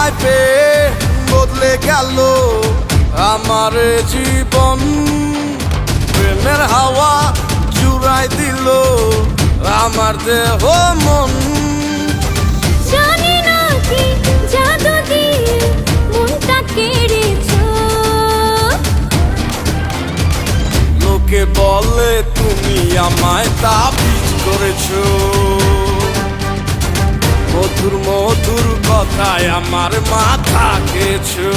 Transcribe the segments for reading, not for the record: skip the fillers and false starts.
তোমায় পেয়ে বদলে গেল আমার জীবন। প্রেমের হাওয়া জুড়াই দিল আমার দেহ মন। জানি না কি জাদু দিয়ে মনটা কেড়েছো। লোকে বলে তুমি আমায় তাবিজ করেছো। মধুর মধুর কথায় আমার মাথা খেয়েছো।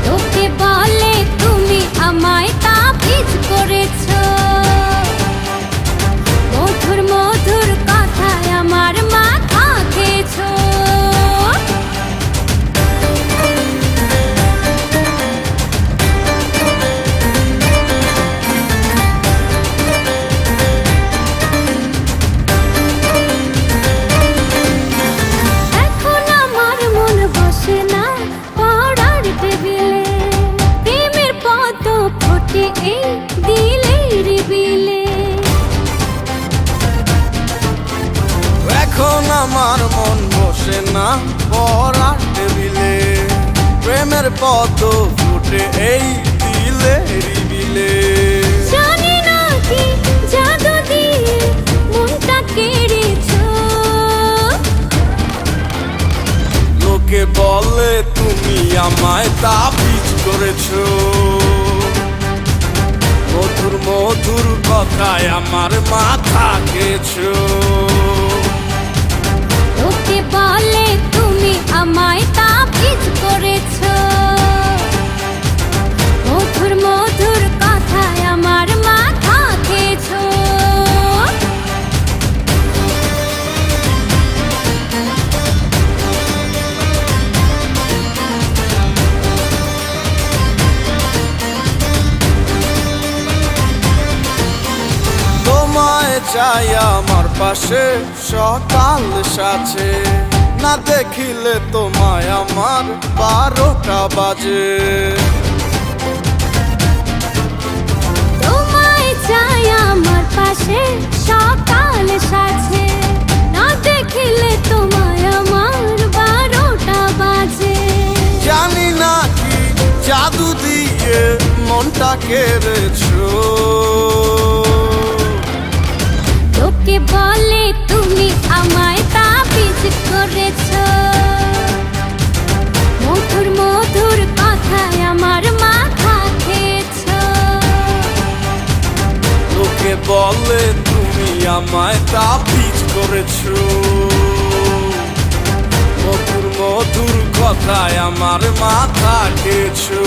লোকে বলে তুমি আমায় তাবিজ করেছো। মধুর মধুর কথায় আমার মাথা খেয়েছো। এখন আমার মন বসে না পড়ার টেবিলে। প্রেমের পদ্ম ফোটে এই দিলের বিলে। এখন আমার মন বসে না পড়ার টেবিলে। প্রেমের পদ্ম ফুটে এই দিলের বিলে। জানি না কি জাদু দিয়ে মনটা কেড়েছো। লোকে বলে তুমি আমায় তাবিজ করেছো। মধুর মধুর কথায় আমার মাথা খেয়েছো। লোকে বলে তুমি আমায় তাবিজ করেছো। মধুর মধুর কথায় আমার মাথা খেয়েছো। তোমায় চাই আমার পাশে সকাল সাথে। না দেখিলে তোমায় আমার 12টা বাজে। তোমায় চাই আমার পাশে সকাল সাজে। না দেখিলে তোমায় আমার 12টা বাজে। জানি না কি জাদু দিয়ে মনটা কেড়েছো। লোকে বলে তুমি আমায় তাবিজ করেছো। মধুর মধুর কথায় আমার মাথা খেয়েছো। লোকে বলে তুমি আমায় তাবিজ করেছো। মধুর মধুর কথায় আমার মাথা খেয়েছো।